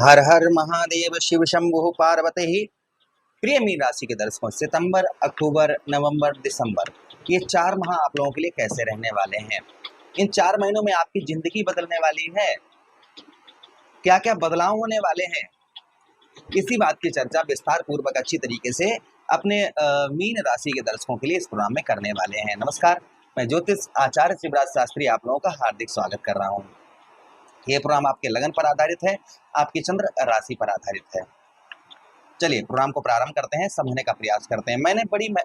हर हर महादेव शिव शंभु पार्वती। प्रिय मीन राशि के दर्शकों, सितंबर, अक्टूबर, नवंबर, दिसंबर, ये 4 माह आप लोगों के लिए कैसे रहने वाले हैं। इन 4 महीनों में आपकी जिंदगी बदलने वाली है, क्या क्या बदलाव होने वाले हैं, इसी बात की चर्चा विस्तार पूर्वक अच्छी तरीके से अपने मीन राशि के दर्शकों के लिए इस प्रोग्राम में करने वाले हैं। नमस्कार, मैं ज्योतिष आचार्य शिवराज शास्त्री आप लोगों का हार्दिक स्वागत कर रहा हूँ। ये प्रोग्राम आपके लगन पर आधारित है, आपकी चंद्र राशि पर आधारित है। चलिए प्रोग्राम को प्रारंभ करते हैं, समझने का प्रयास करते हैं।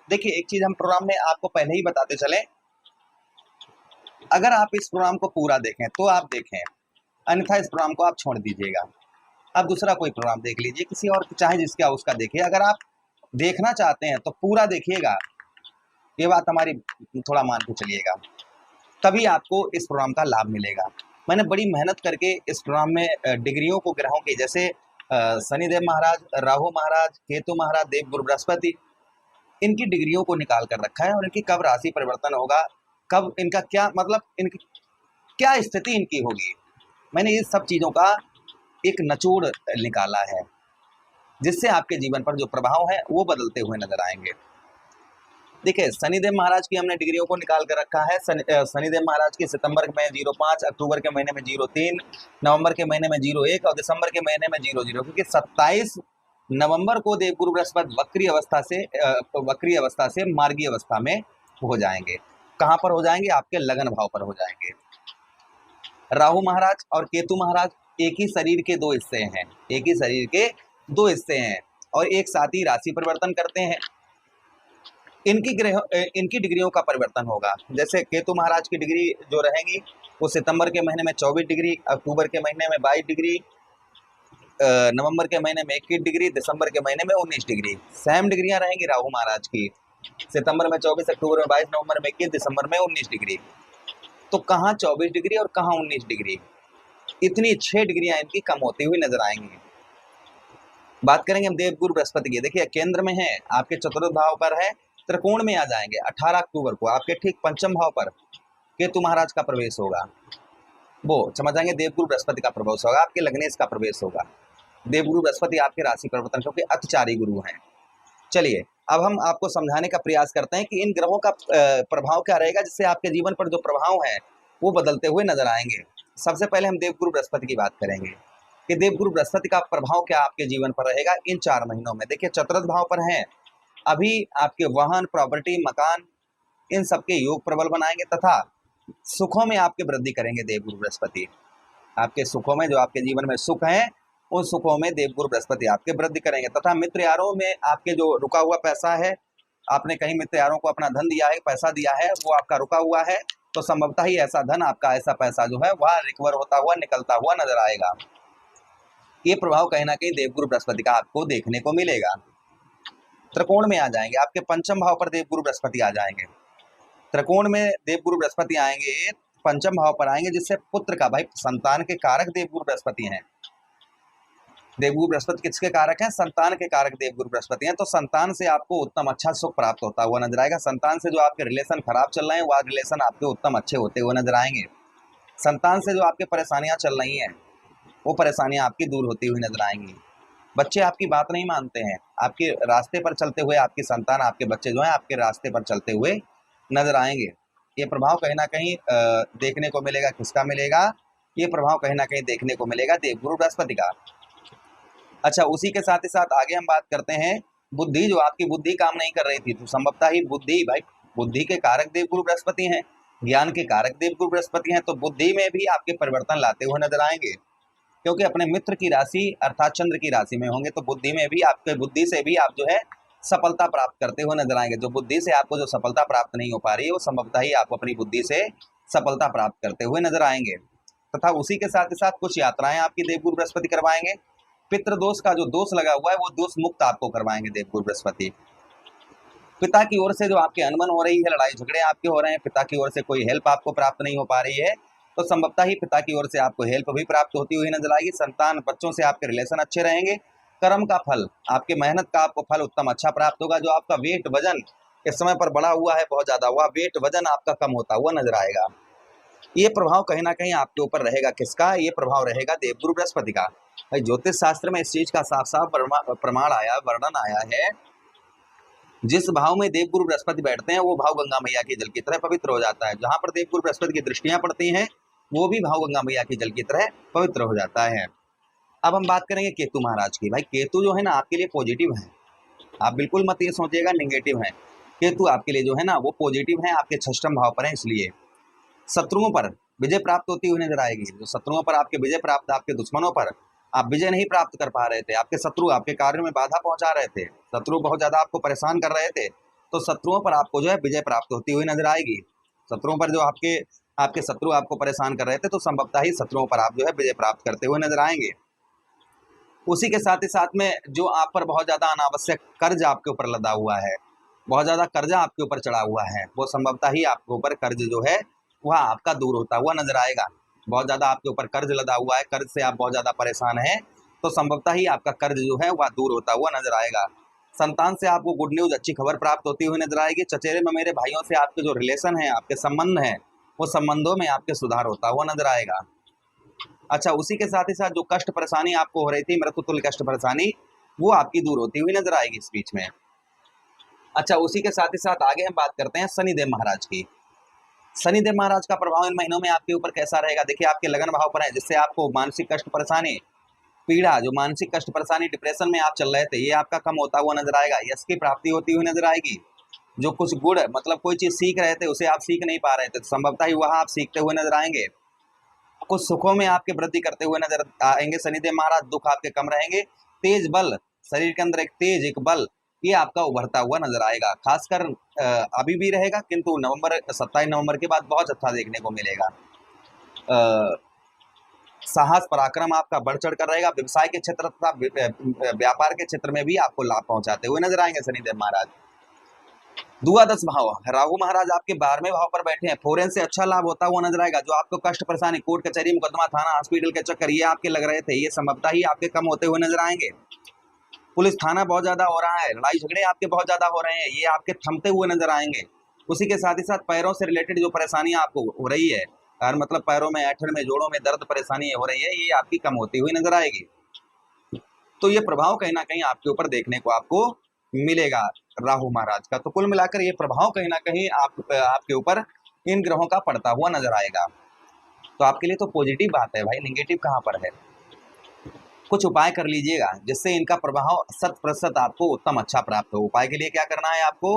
देखिए, एक चीज हम प्रोग्राम में आपको पहले ही बताते चले, अगर आप इस प्रोग्राम को पूरा देखें तो आप देखें, अन्यथा इस प्रोग्राम को आप छोड़ दीजिएगा। आप दूसरा कोई प्रोग्राम देख लीजिए, किसी और चाहे जिसका उसका देखिए। अगर आप देखना चाहते हैं तो पूरा देखिएगा, ये बात हमारी थोड़ा मान के चलिएगा, तभी आपको इस प्रोग्राम का लाभ मिलेगा। मैंने बड़ी मेहनत करके इस प्रोग्राम में डिग्रियों को, ग्रहों की, जैसे शनिदेव महाराज, राहु महाराज, केतु महाराज, देवगुरु बृहस्पति, इनकी डिग्रियों को निकाल कर रखा है और इनकी कब राशि परिवर्तन होगा, कब इनका क्या मतलब, इनकी क्या स्थिति इनकी होगी, मैंने ये सब चीज़ों का एक निचोड़ निकाला है, जिससे आपके जीवन पर जो प्रभाव है वो बदलते हुए नजर आएंगे। देखिए, शनिदेव महाराज की हमने डिग्रियों को निकाल कर रखा है। शनिदेव महाराज की सितंबर में 05, अक्टूबर के महीने में 03, नवंबर के महीने में 01 और दिसंबर के महीने में 00, क्योंकि 27 नवंबर को देवगुरु बृहस्पति वक्री अवस्था से मार्गी अवस्था में हो जाएंगे। कहाँ पर हो जाएंगे? आपके लगन भाव पर हो जाएंगे। राहु महाराज और केतु महाराज एक ही शरीर के दो हिस्से हैं, एक ही शरीर के दो हिस्से हैं और एक साथ ही राशि परिवर्तन करते हैं। इनकी डिग्रियों का परिवर्तन होगा। जैसे केतु महाराज की डिग्री जो रहेंगी वो सितंबर के महीने में 24 डिग्री, अक्टूबर के महीने में 22 डिग्री, नवंबर के महीने में 21 डिग्री, दिसंबर के महीने में 19 डिग्री। सेम डिग्रियां रहेंगी राहु महाराज की, सितंबर में 24, अक्टूबर में 22, नवंबर में 21, दिसंबर में 19 डिग्री। तो कहाँ 24 डिग्री और कहाँ 19 डिग्री, इतनी 6 डिग्रियां इनकी कम होती हुई नजर आएंगी। बात करेंगे हम देवगुरु बृहस्पति की। देखिए, केंद्र में है, आपके चतुर्थ भाव पर है, त्रिकोण में आ जाएंगे। 18 अक्टूबर को आपके ठीक पंचम भाव पर केतु महाराज का प्रवेश होगा, वो समझ जाएंगे देवगुरु बृहस्पति का प्रवेश होगा, आपके लग्नेश का प्रवेश होगा। देवगुरु बृहस्पति आपके राशि परिवर्तन, क्योंकि अतिचारी गुरु हैं। चलिए, अब हम आपको समझाने का प्रयास करते हैं कि इन ग्रहों का प्रभाव क्या रहेगा, जिससे आपके जीवन पर जो प्रभाव है वो बदलते हुए नजर आएंगे। सबसे पहले हम देवगुरु बृहस्पति की बात करेंगे कि देवगुरु बृहस्पति का प्रभाव क्या आपके जीवन पर रहेगा इन 4 महीनों में। देखिए, चतुर्थ भाव पर है, अभी आपके वाहन, प्रॉपर्टी, मकान, इन सबके योग प्रबल बनाएंगे तथा सुखों में आपके वृद्धि करेंगे देवगुरु बृहस्पति। आपके सुखों में, जो आपके जीवन में सुख हैं, उन सुखों में देवगुरु बृहस्पति आपके वृद्धि करेंगे। तथा मित्र यारों में आपके जो रुका हुआ पैसा है, आपने कहीं मित्र यारों को अपना धन दिया है, पैसा दिया है, वो आपका रुका हुआ है, तो संभवतः ही ऐसा धन, आपका ऐसा पैसा जो है वह रिकवर होता हुआ, निकलता हुआ नजर आएगा। ये प्रभाव कहीं ना कहीं देवगुरु बृहस्पति का आपको देखने को मिलेगा। त्रिकोण में आ जाएंगे, आपके पंचम भाव पर देवगुरु बृहस्पति आ जाएंगे। त्रिकोण में देवगुरु बृहस्पति आएंगे, पंचम भाव पर आएंगे, जिससे पुत्र का, भाई संतान के कारक देवगुरु बृहस्पति हैं। देवगुरु बृहस्पति किसके कारक हैं? संतान के कारक देवगुरु बृहस्पति हैं। तो संतान से आपको उत्तम अच्छा सुख प्राप्त होता हुआ नजर आएगा। संतान से जो आपके रिलेशन खराब चल रहे हैं, वह रिलेशन आपके उत्तम अच्छे होते हुए नजर आएंगे। संतान से जो आपके परेशानियां चल रही हैं, वो परेशानियां आपकी दूर होती हुई नजर आएंगी। बच्चे आपकी बात नहीं मानते हैं, आपके रास्ते पर चलते हुए आपकी संतान, आपके बच्चे जो हैं आपके रास्ते पर चलते हुए नजर आएंगे। ये प्रभाव कहीं ना कहीं देखने को मिलेगा। किसका मिलेगा? ये प्रभाव कहीं ना कहीं देखने को मिलेगा देवगुरु बृहस्पति का। अच्छा, उसी के साथ ही साथ आगे हम बात करते हैं बुद्धि। जो आपकी बुद्धि काम नहीं कर रही थी, तो संभवतः ही बुद्धि, भाई बुद्धि के कारक देवगुरु बृहस्पति हैं, ज्ञान के कारक देवगुरु बृहस्पति हैं, तो बुद्धि में भी आपके परिवर्तन लाते हुए नजर आएंगे, क्योंकि अपने मित्र की राशि अर्थात चंद्र की राशि में होंगे। तो बुद्धि में भी, आपके बुद्धि से भी आप जो है सफलता प्राप्त करते हुए नजर आएंगे। जो बुद्धि से आपको जो सफलता प्राप्त नहीं हो पा रही है, वो संभवतः ही आप अपनी बुद्धि से सफलता प्राप्त करते हुए नजर आएंगे। तथा उसी के साथ ही साथ कुछ यात्राएं आपकी देवगुरु बृहस्पति करवाएंगे। पितृ दोष का जो दोष लगा हुआ है, वो दोष मुक्त आपको करवाएंगे देवगुरु बृहस्पति। पिता की ओर से जो आपके अनबन हो रही है, लड़ाई झगड़े आपके हो रहे हैं, पिता की ओर से कोई हेल्प आपको प्राप्त नहीं हो पा रही है, तो संभवतः ही पिता की ओर से आपको हेल्प भी प्राप्त होती हुई नजर आएगी। संतान, बच्चों से आपके रिलेशन अच्छे रहेंगे। कर्म का फल, आपके मेहनत का आपको फल उत्तम अच्छा प्राप्त होगा। जो आपका वेट, वजन इस समय पर बढ़ा हुआ है, बहुत ज्यादा हुआ वेट, वजन आपका कम होता हुआ नजर आएगा। ये प्रभाव कहीं ना कहीं आपके ऊपर रहेगा। किसका? ये प्रभाव रहेगा देवगुरु बृहस्पति का। भाई ज्योतिष शास्त्र में इस चीज का साफ साफ प्रमाण आया, वर्णन आया है, जिस भाव में देवगुरु बृहस्पति बैठते हैं वो भाव गंगा मैया के जल की तरह पवित्र हो जाता है। जहां पर देवगुरु बृहस्पति की दृष्टियां पड़ती हैं वो भी भाव गंगा मैया के जल की तरह पवित्र हो जाता है। अब हम बात करेंगे केतु महाराज की। भाई केतु जो है ना आपके लिए पॉजिटिव है, आप बिल्कुल मत ये सोचिएगा नेगेटिव है। केतु आपके लिए जो है ना वो पॉजिटिव है, आपके षष्ठम भाव पर है, इसलिए शत्रुओं पर विजय प्राप्त होती हुई नजर आएगी। जो शत्रुओं पर आपके विजय प्राप्त, आपके दुश्मनों पर आप विजय नहीं प्राप्त कर पा रहे थे, आपके शत्रु आपके कार्य में बाधा पहुंचा रहे थे, शत्रु बहुत ज्यादा आपको परेशान कर रहे थे, तो शत्रुओं पर आपको जो है विजय प्राप्त होती हुई नजर आएगी। शत्रुओं पर जो आपके शत्रु आपको परेशान कर रहे थे तो संभवतः ही शत्रुओं पर आप जो है विजय प्राप्त करते हुए नजर आएंगे। उसी के साथ ही साथ में जो आप पर बहुत ज्यादा अनावश्यक कर्ज आपके ऊपर लदा हुआ है, बहुत ज्यादा कर्जा आपके ऊपर चढ़ा हुआ है, वो संभवतः ही आपके ऊपर कर्ज जो है वह आपका दूर होता हुआ नजर आएगा। बहुत ज्यादा आपके ऊपर कर्ज लदा हुआ है, कर्ज से आप बहुत ज्यादा परेशान हैं, तो संभवतः ही आपका कर्ज जो है वह दूर होता हुआ नजर आएगा। संतान से आपको गुड न्यूज, अच्छी खबर प्राप्त होती हुई नजर आएगी। चचेरे में मेरे भाइयों से आपके जो रिलेशन है, आपके संबंध हैं, वो संबंधों में आपके सुधार होता हुआ नजर आएगा। अच्छा, उसी के साथ ही साथ जो कष्ट परेशानी आपको हो रही थी, मृत्यु तुल्य कष्ट परेशानी, वो आपकी दूर होती हुई नजर आएगी इस बीच में। अच्छा, उसी के साथ ही साथ आगे हम बात करते हैं शनिदेव महाराज की। शनिदेव महाराज का प्रभाव इन महीनों में आपके ऊपर कैसा रहेगा? देखिए, आपके लगन भाव पर है, जिससे आपको मानसिक कष्ट परेशानी, पीड़ा, जो मानसिक कष्ट परेशानी, डिप्रेशन में आप चल रहे थे, ये आपका कम होता हुआ नजर आएगा। यश की प्राप्ति होती हुई नजर आएगी। जो कुछ गुण, मतलब कोई चीज सीख रहे थे उसे आप सीख नहीं पा रहे थे, तो संभवतः ही वह आप सीखते हुए नजर आएंगे। कुछ सुखों में आपके वृद्धि करते हुए नजर आएंगे शनिदेव महाराज। दुख आपके कम रहेंगे। तेज बल, शरीर के अंदर एक तेज, एक बल, ये आपका उभरता हुआ नजर आएगा। खासकर अभी भी रहेगा, किंतु 27 नवंबर के बाद बहुत अच्छा देखने को मिलेगा। साहस पराक्रम आपका बढ़ चढ़ कर रहेगा। व्यवसाय के क्षेत्र तथा व्यापार के क्षेत्र में भी आपको लाभ पहुंचाते हुए नजर आएंगे शनिदेव महाराज। द्वादश भाव, राहु महाराज आपके 12वें भाव पर बैठे हैं। फॉरेन से अच्छा लाभ होता हुआ नजर आएगा। जो आपको कष्ट परेशानी, कोर्ट कचहरी, मुकदमा, थाना, हॉस्पिटल के चक्कर ये आपके लग रहे थे, ये संभवतः ही आपके कम होते हुए नजर आएंगे। पुलिस थाना बहुत ज्यादा हो रहा है, लड़ाई झगड़े आपके बहुत ज्यादा हो रहे हैं, ये आपके थमते हुए नजर आएंगे। उसी के साथ ही साथ पैरों से रिलेटेड जो परेशानियां आपको हो रही है, और मतलब पैरों में, ऐठन में, जोड़ों में दर्द परेशानी हो रही है, ये आपकी कम होती हुई नजर आएगी। तो ये प्रभाव कहीं ना कहीं आपके ऊपर देखने को आपको मिलेगा राहु महाराज का। तो कुल मिलाकर ये प्रभाव कहीं ना कहीं आपके ऊपर इन ग्रहों का पड़ता हुआ नजर आएगा। तो आपके लिए तो पॉजिटिव बात है भाई, नेगेटिव कहाँ पर है। कुछ उपाय कर लीजिएगा जिससे इनका प्रभाव 100% आपको उत्तम अच्छा प्राप्त हो। उपाय के लिए क्या करना है आपको?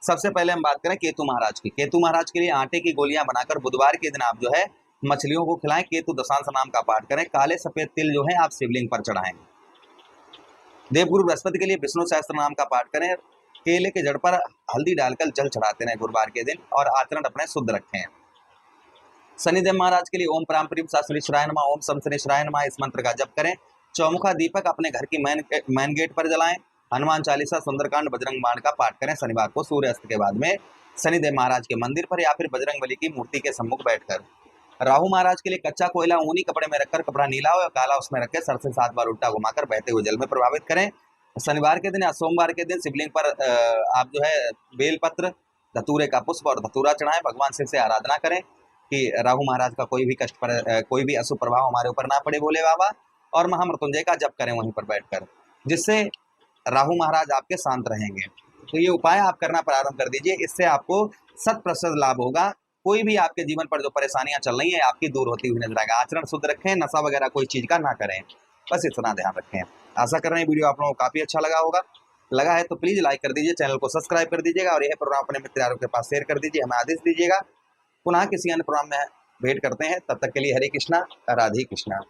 सबसे पहले हम बात करें केतु महाराज की। केतु महाराज के लिए आटे की गोलियां बनाकर बुधवार के दिन आप जो है मछलियों को खिलाएं। केतु दशांश नाम का पाठ करें। काले सफेद तिल जो है आप शिवलिंग पर चढ़ाएं। देवगुरु बृहस्पति के लिए विष्णु सहस्त्र नाम का पाठ करें। केले के जड़ पर हल्दी डालकर जल चढ़ाते रहें गुरुवार के दिन, और आचरण अपने शुद्ध रखें। शनिदेव महाराज के लिए ओम प्रांपरिम शास्त्रीश्वराय नमः, ओम शम शनिश्वराय नमः, इस मंत्र का जप करें। चौमुखा दीपक अपने घर की मैन गेट पर जलाएं। हनुमान चालीसा, सुंदरकांड, बजरंग बाण का पाठ करें शनिवार को सूर्यास्त के बाद में शनिदेव महाराज के मंदिर पर या फिर बजरंग बली की मूर्ति के सम्मुख बैठकर। राहु महाराज के लिए कच्चा कोयला ऊनी कपड़े में रखकर, कपड़ा नीला और काला उसमें रखकर सर से 7 बार उल्टा घुमाकर बहते हुए जल में प्रभावित करें। शनिवार के दिन या सोमवार के दिन शिवलिंग पर आप जो है बेलपत्र, धतूरे का पुष्प और धतूरा चढ़ाएं। भगवान शिव से आराधना करें कि राहु महाराज का कोई भी कोई भी अशुभ प्रभाव हमारे ऊपर ना पड़े, बोले बाबा। और महामृत्युंजय का जप करें वहीं पर बैठकर, जिससे राहु महाराज आपके शांत रहेंगे। तो ये उपाय आप करना प्रारंभ कर दीजिए, इससे आपको 100% लाभ होगा। कोई भी आपके जीवन पर जो परेशानियां चल रही हैं आपकी दूर होती हुई नजर आएगा। आचरण शुद्ध रखें, नशा वगैरह कोई चीज का ना करें, बस इतना ध्यान रखें। आशा कर रहे हैं वीडियो आप लोगों को काफी अच्छा लगा होगा। लगा है तो प्लीज लाइक कर दीजिए, चैनल को सब्सक्राइब कर दीजिएगा, और यह प्रोग्राम अपने मित्रों के पास शेयर कर दीजिए, हमें आदेश दीजिएगा। पुनः किसी अन्य प्रोग्राम में भेंट करते हैं, तब तक के लिए हरे कृष्णा, राधे कृष्णा।